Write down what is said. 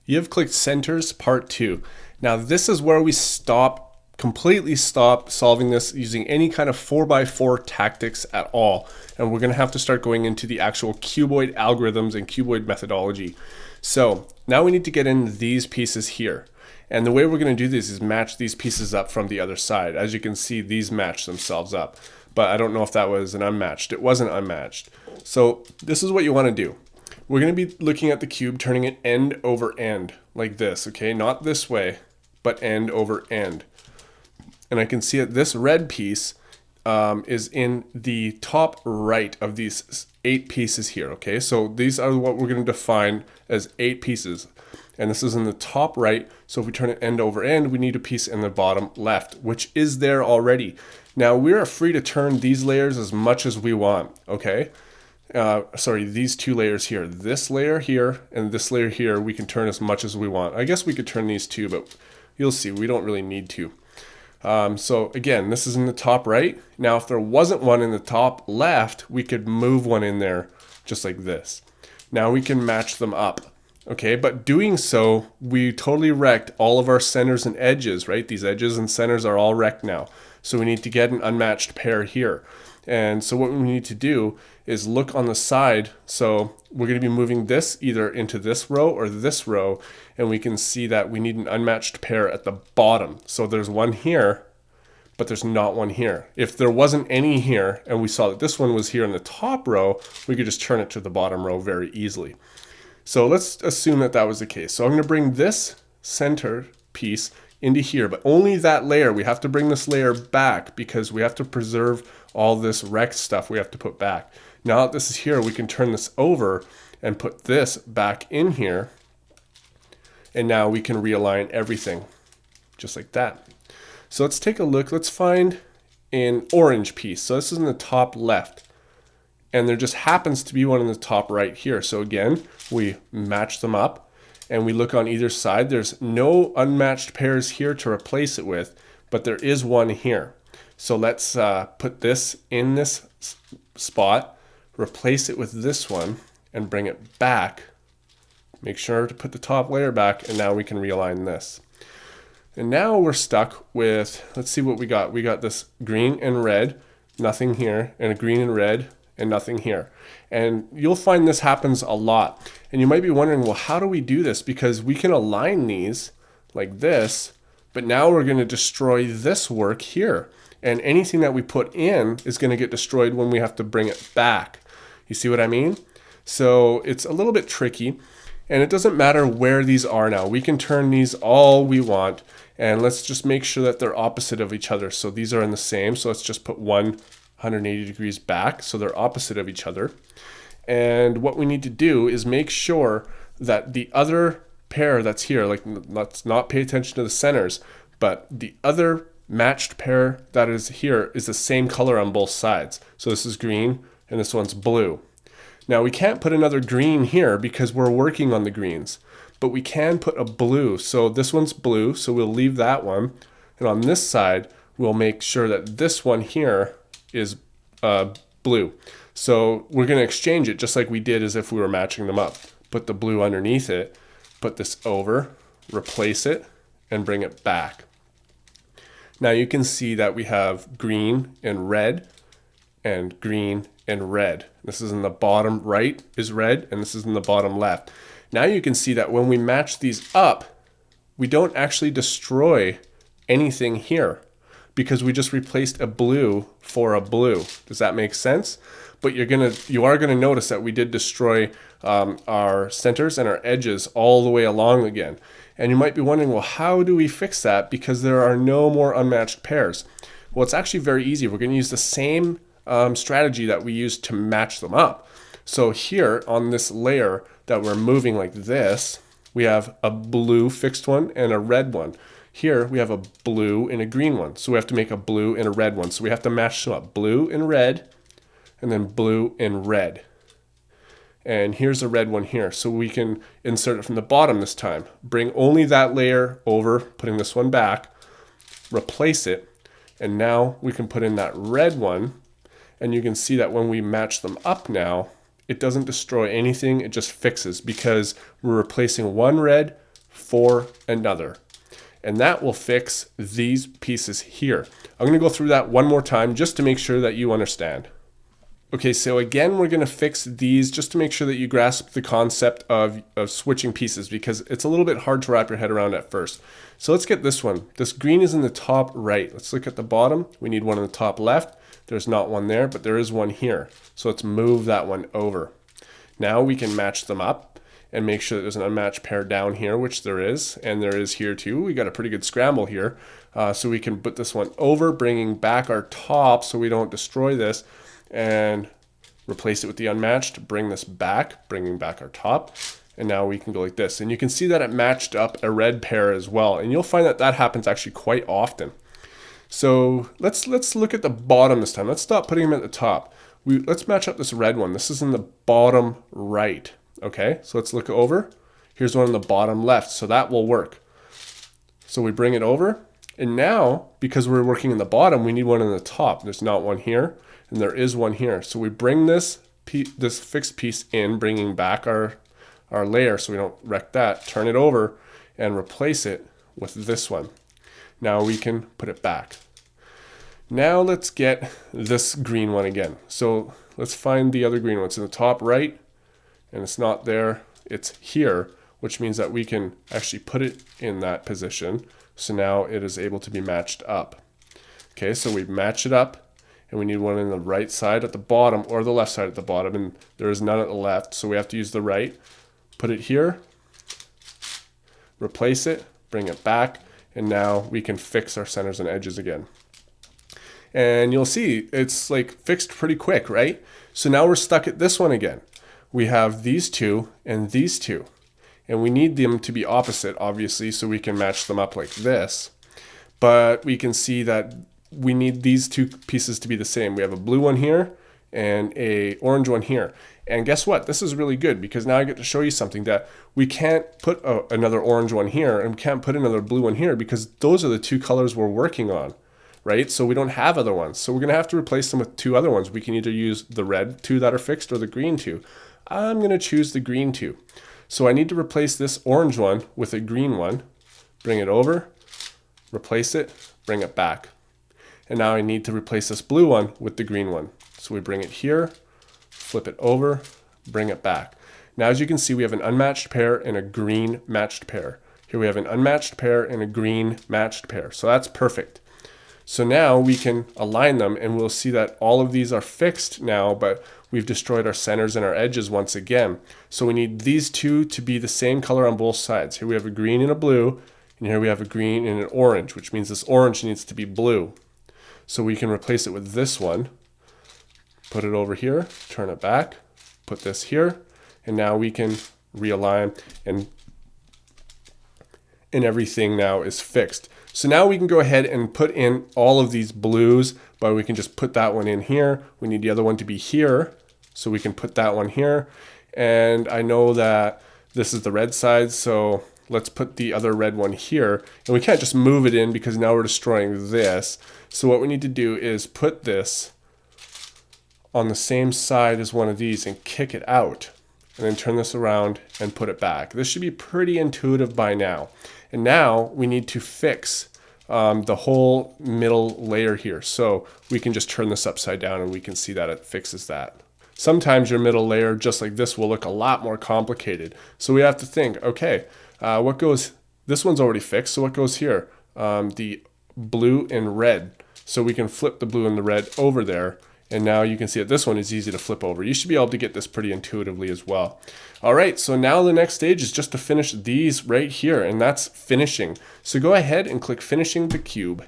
You have clicked Centers Part 2. Now this is where we completely stop solving this using any kind of 4x4 tactics at all. And we're gonna have to start going into the actual cuboid algorithms and cuboid methodology. So now we need to get in these pieces here. And the way we're gonna do this is match these pieces up from the other side. As you can see, these match themselves up. But I don't know if that was an unmatched. It wasn't unmatched. So this is what you wanna do. We're going to be looking at the cube, turning it end over end, like this, okay? Not this way, but end over end. And I can see that this red piece is in the top right of these 8 pieces here, okay? So these are what we're going to define as 8 pieces. And this is in the top right, so if we turn it end over end, we need a piece in the bottom left, which is there already. Now, we are free to turn these layers as much as we want, okay? Sorry, these 2 layers here. This layer here and this layer here, we can turn as much as we want. I guess we could turn these 2, but you'll see, we don't really need to. So again, this is in the top right. Now, if there wasn't one in the top left, we could move one in there just like this. Now we can match them up. Okay, but doing so, we totally wrecked all of our centers and edges, right? These edges and centers are all wrecked now. So we need to get an unmatched pair here. And so what we need to do is look on the side. So we're going to be moving this either into this row or this row. And we can see that we need an unmatched pair at the bottom. So there's one here, but there's not one here. If there wasn't any here and we saw that this one was here in the top row, we could just turn it to the bottom row very easily. So let's assume that that was the case. So I'm going to bring this center piece into here, but only that layer. We have to bring this layer back because we have to preserve all this wrecked stuff we have to put back. Now that this is here, we can turn this over and put this back in here. And now we can realign everything just like that. So let's take a look. Let's find an orange piece. So this is in the top left. And there just happens to be one in the top right here. So again, we match them up and we look on either side. There's no unmatched pairs here to replace it with, but there is one here. So let's put this in this spot, replace it with this one, and bring it back. Make sure to put the top layer back, and now we can realign this. And now we're stuck with, let's see what we got. We got this green and red, nothing here, and a green and red, and nothing here. And you'll find this happens a lot. And you might be wondering, well, how do we do this? Because we can align these like this, but now we're going to destroy this work here. And anything that we put in is going to get destroyed when we have to bring it back. You see what I mean? So it's a little bit tricky. And it doesn't matter where these are now. We can turn these all we want. And let's just make sure that they're opposite of each other. So these are in the same. So let's just put 180 degrees back so they're opposite of each other. And what we need to do is make sure that the other pair that's here, like let's not pay attention to the centers, but the other matched pair that is here is the same color on both sides. So this is green and this one's blue. Now we can't put another green here because we're working on the greens, but we can put a blue. So this one's blue, so we'll leave that one. And on this side, we'll make sure that this one here is blue. So we're going to exchange it just like we did as if we were matching them up. Put the blue underneath it, put this over, replace it, and bring it back. Now you can see that we have green and red and green and red. This is in the bottom right is red and this is in the bottom left. Now you can see that when we match these up, we don't actually destroy anything here because we just replaced a blue for a blue. Does that make sense? But you are gonna notice that we did destroy our centers and our edges all the way along again. And you might be wondering, well, how do we fix that? Because there are no more unmatched pairs. Well, it's actually very easy. We're gonna use the same strategy that we used to match them up. So here on this layer that we're moving like this, we have a blue fixed one and a red one. Here we have a blue and a green one. So we have to make a blue and a red one. So we have to match them up, blue and red, and then blue and red. And here's a red one here. So we can insert it from the bottom this time. Bring only that layer over, putting this one back, replace it, and now we can put in that red one. And you can see that when we match them up now, it doesn't destroy anything, it just fixes because we're replacing one red for another. And that will fix these pieces here. I'm going to go through that one more time just to make sure that you understand. Okay, so again, we're going to fix these just to make sure that you grasp the concept of switching pieces, because it's a little bit hard to wrap your head around at first. So let's get this one. This green is in the top right. Let's look at the bottom. We need one in the top left. There's not one there, but there is one here. So let's move that one over. Now we can match them up and make sure that there's an unmatched pair down here, which there is, and there is here too. We got a pretty good scramble here. So we can put this one over, bringing back our top so we don't destroy this, and replace it with the unmatched, bring this back, bringing back our top, and now we can go like this. And you can see that it matched up a red pair as well, and you'll find that that happens actually quite often. So let's look at the bottom this time. Let's stop putting them at the top. Let's match up this red one. This is in the bottom right. Okay, so let's look over. Here's one in the bottom left, so that will work. So we bring it over, and now, because we're working in the bottom, we need one in the top. There's not one here, and there is one here. So we bring this fixed piece in, bringing back our layer so we don't wreck that, turn it over, and replace it with this one. Now we can put it back. Now let's get this green one again. So let's find the other green one. It's in the top right, and it's not there, it's here, which means that we can actually put it in that position. So now it is able to be matched up. Okay, so we match it up, and we need one in the right side at the bottom or the left side at the bottom, and there is none at the left, so we have to use the right. Put it here, replace it, bring it back, and now we can fix our centers and edges again. And you'll see it's like fixed pretty quick, right? So now we're stuck at this one again. We have these two and these two, and we need them to be opposite, obviously, so we can match them up like this. But we can see that we need these two pieces to be the same. We have a blue one here and a orange one here. And guess what? This is really good, because now I get to show you something that we can't put another orange one here, and we can't put another blue one here, because those are the two colors we're working on, right? So we don't have other ones. So we're going to have to replace them with two other ones. We can either use the red two that are fixed or the green two. I'm going to choose the green two. So I need to replace this orange one with a green one, bring it over, replace it, bring it back. And now I need to replace this blue one with the green one. So we bring it here, flip it over, bring it back. Now, as you can see, we have an unmatched pair and a green matched pair. Here we have an unmatched pair and a green matched pair. So that's perfect. So now we can align them, and we'll see that all of these are fixed now, but we've destroyed our centers and our edges once again. So we need these two to be the same color on both sides. Here we have a green and a blue, and here we have a green and an orange, which means this orange needs to be blue. So we can replace it with this one, put it over here, turn it back, put this here, and now we can realign, and everything now is fixed. So now we can go ahead and put in all of these blues, but we can just put that one in here. We need the other one to be here, so we can put that one here. And I know that this is the red side, so let's put the other red one here. And we can't just move it in, because now we're destroying this. So what we need to do is put this on the same side as one of these and kick it out, and then turn this around and put it back. This should be pretty intuitive by now. And now we need to fix the whole middle layer here. So we can just turn this upside down, and we can see that it fixes that. Sometimes your middle layer, just like this, will look a lot more complicated. So we have to think, okay, what goes, this one's already fixed, so what goes here? The blue and red. So we can flip the blue and the red over there, and now you can see that this one is easy to flip over. You should be able to get this pretty intuitively as well. All right, so now the next stage is just to finish these right here, and that's finishing. So go ahead and click Finishing the Cube.